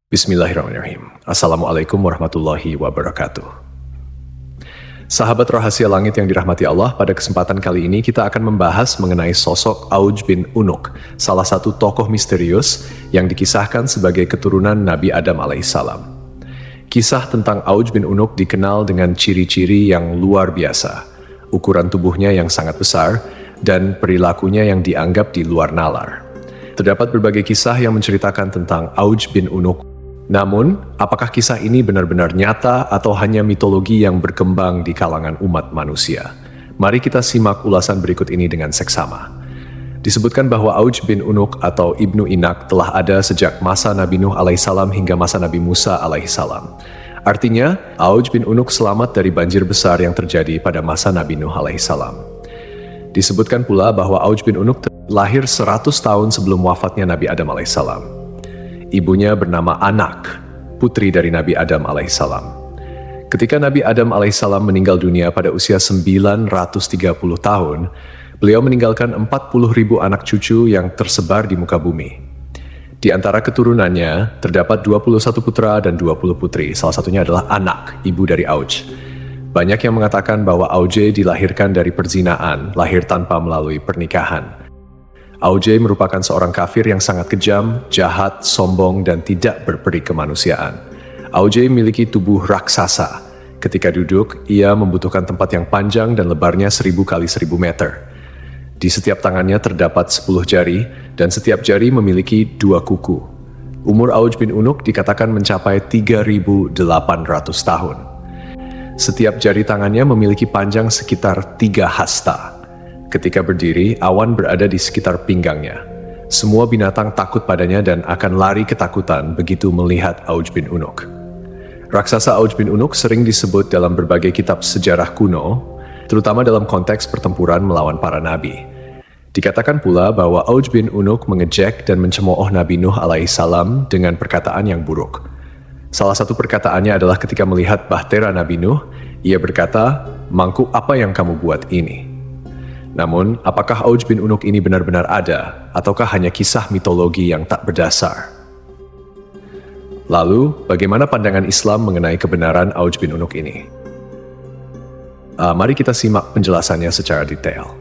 Bismillahirrahmanirrahim. Assalamualaikum warahmatullahi wabarakatuh. Sahabat rahasia langit yang dirahmati Allah, pada kesempatan kali ini kita akan membahas mengenai sosok Auj bin Unuk, salah satu tokoh misterius yang dikisahkan sebagai keturunan Nabi Adam alaihissalam. Kisah tentang Auj bin Unuk dikenal dengan ciri-ciri yang luar biasa, ukuran tubuhnya yang sangat besar, dan perilakunya yang dianggap di luar nalar. Terdapat berbagai kisah yang menceritakan tentang Auj bin Unuk. Namun, apakah kisah ini benar-benar nyata atau hanya mitologi yang berkembang di kalangan umat manusia? Mari kita simak ulasan berikut ini dengan seksama. Disebutkan bahwa Auj bin Unuk atau Ibnu Inak telah ada sejak masa Nabi Nuh alaihissalam hingga masa Nabi Musa alaihissalam. Artinya, Auj bin Unuk selamat dari banjir besar yang terjadi pada masa Nabi Nuh alaihissalam. Disebutkan pula bahwa Auj bin Unuk lahir 100 tahun sebelum wafatnya Nabi Adam alaihissalam. Ibunya bernama Anak, putri dari Nabi Adam alaihissalam. Ketika Nabi Adam alaihissalam meninggal dunia pada usia 930 tahun, beliau meninggalkan 40.000 anak cucu yang tersebar di muka bumi. Di antara keturunannya, terdapat 21 putra dan 20 putri, salah satunya adalah Anak, ibu dari Auj. Banyak yang mengatakan bahwa Auj dilahirkan dari perzinaan, lahir tanpa melalui pernikahan. Auj merupakan seorang kafir yang sangat kejam, jahat, sombong, dan tidak berperi kemanusiaan. Auj memiliki tubuh raksasa. Ketika duduk, ia membutuhkan tempat yang panjang dan lebarnya 1000 kali 1000 meter. Di setiap tangannya terdapat 10 jari, dan setiap jari memiliki 2 kuku. Umur Auj bin Unuk dikatakan mencapai 3.800 tahun. Setiap jari tangannya memiliki panjang sekitar 3 hasta. Ketika berdiri, awan berada di sekitar pinggangnya. Semua binatang takut padanya dan akan lari ketakutan begitu melihat Auj bin Unuk. Raksasa Auj bin Unuk sering disebut dalam berbagai kitab sejarah kuno, terutama dalam konteks pertempuran melawan para nabi. Dikatakan pula bahwa Auj bin Unuk mengejek dan mencemooh Nabi Nuh alaihissalam dengan perkataan yang buruk. Salah satu perkataannya adalah ketika melihat bahtera Nabi Nuh, ia berkata, "Mangkuk apa yang kamu buat ini?" Namun, apakah Auj bin Unuk ini benar-benar ada, ataukah hanya kisah mitologi yang tak berdasar? Lalu, bagaimana pandangan Islam mengenai kebenaran Auj bin Unuk ini? Mari kita simak penjelasannya secara detail.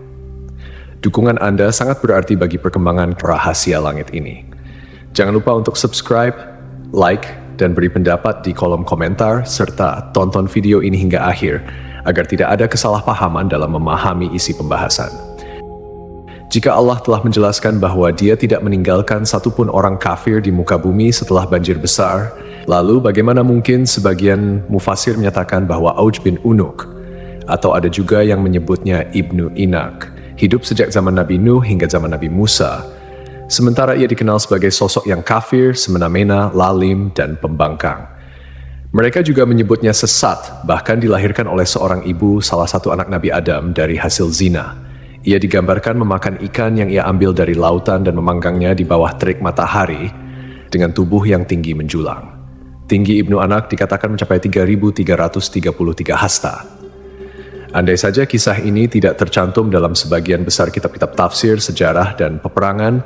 Dukungan Anda sangat berarti bagi perkembangan rahasia langit ini. Jangan lupa untuk subscribe, like, dan beri pendapat di kolom komentar, serta tonton video ini hingga akhir, agar tidak ada kesalahpahaman dalam memahami isi pembahasan. Jika Allah telah menjelaskan bahwa Dia tidak meninggalkan satupun orang kafir di muka bumi setelah banjir besar, lalu bagaimana mungkin sebagian mufasir menyatakan bahwa Auj bin Unuk, atau ada juga yang menyebutnya Ibnu Inak, hidup sejak zaman Nabi Nuh hingga zaman Nabi Musa, sementara ia dikenal sebagai sosok yang kafir, semena-mena, lalim, dan pembangkang. Mereka juga menyebutnya sesat, bahkan dilahirkan oleh seorang ibu salah satu anak Nabi Adam dari hasil zina. Ia digambarkan memakan ikan yang ia ambil dari lautan dan memanggangnya di bawah terik matahari dengan tubuh yang tinggi menjulang. Tinggi Ibnu Anak dikatakan mencapai 3.333 hasta. Andai saja kisah ini tidak tercantum dalam sebagian besar kitab-kitab tafsir, sejarah, dan peperangan,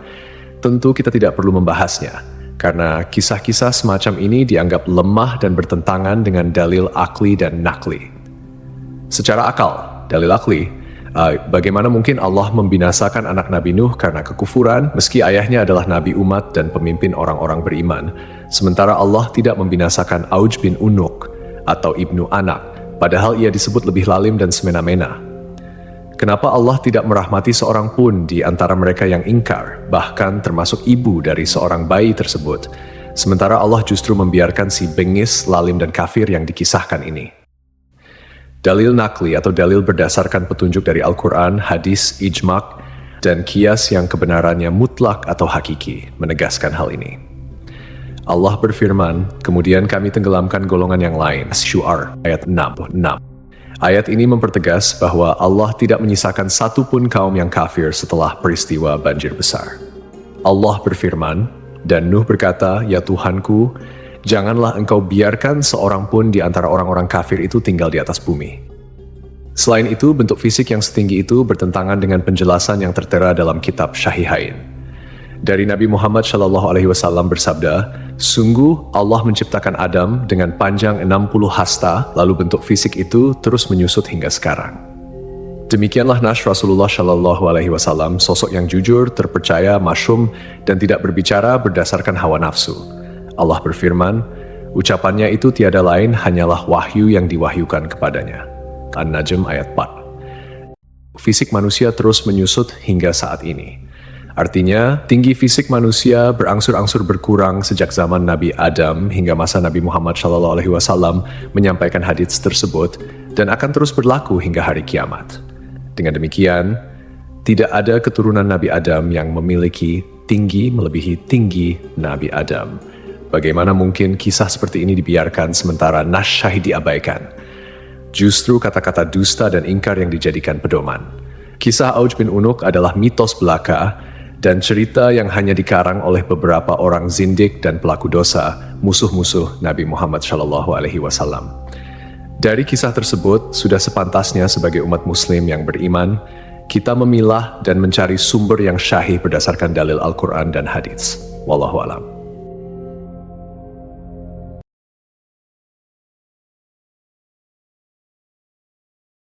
tentu kita tidak perlu membahasnya. Karena kisah-kisah semacam ini dianggap lemah dan bertentangan dengan dalil akli dan nakli. Secara akal, dalil akli, bagaimana mungkin Allah membinasakan anak Nabi Nuh karena kekufuran, meski ayahnya adalah nabi umat dan pemimpin orang-orang beriman, sementara Allah tidak membinasakan Auj bin Unuk atau Ibnu Anak, padahal ia disebut lebih lalim dan semena-mena. Kenapa Allah tidak merahmati seorang pun di antara mereka yang ingkar, bahkan termasuk ibu dari seorang bayi tersebut, sementara Allah justru membiarkan si bengis, lalim, dan kafir yang dikisahkan ini? Dalil nakli atau dalil berdasarkan petunjuk dari Al-Quran, hadis, ijma', dan qiyas yang kebenarannya mutlak atau hakiki, menegaskan hal ini. Allah berfirman, kemudian kami tenggelamkan golongan yang lain. Syu'ar, ayat 66. Ayat ini mempertegas bahwa Allah tidak menyisakan satupun kaum yang kafir setelah peristiwa banjir besar. Allah berfirman, dan Nuh berkata, "Ya Tuhanku, janganlah engkau biarkan seorang pun di antara orang-orang kafir itu tinggal di atas bumi." Selain itu, bentuk fisik yang setinggi itu bertentangan dengan penjelasan yang tertera dalam kitab Syahihain. Dari Nabi Muhammad SAW bersabda, sungguh Allah menciptakan Adam dengan panjang 60 hasta, lalu bentuk fisik itu terus menyusut hingga sekarang. Demikianlah Nash Rasulullah SAW, sosok yang jujur, terpercaya, masyhum, dan tidak berbicara berdasarkan hawa nafsu. Allah berfirman, ucapannya itu tiada lain hanyalah wahyu yang diwahyukan kepadanya. An-Najm ayat 4. Fisik manusia terus menyusut hingga saat ini. Artinya, tinggi fisik manusia berangsur-angsur berkurang sejak zaman Nabi Adam hingga masa Nabi Muhammad SAW menyampaikan hadits tersebut dan akan terus berlaku hingga hari kiamat. Dengan demikian, tidak ada keturunan Nabi Adam yang memiliki tinggi melebihi tinggi Nabi Adam. Bagaimana mungkin kisah seperti ini dibiarkan sementara Nash Syahid diabaikan? Justru kata-kata dusta dan ingkar yang dijadikan pedoman. Kisah Auj bin Unuk adalah mitos belaka dan cerita yang hanya dikarang oleh beberapa orang zindik dan pelaku dosa, musuh-musuh Nabi Muhammad SAW. Dari kisah tersebut, sudah sepantasnya sebagai umat muslim yang beriman, kita memilah dan mencari sumber yang syahih berdasarkan dalil Al-Quran dan hadits. Wallahu a'lam.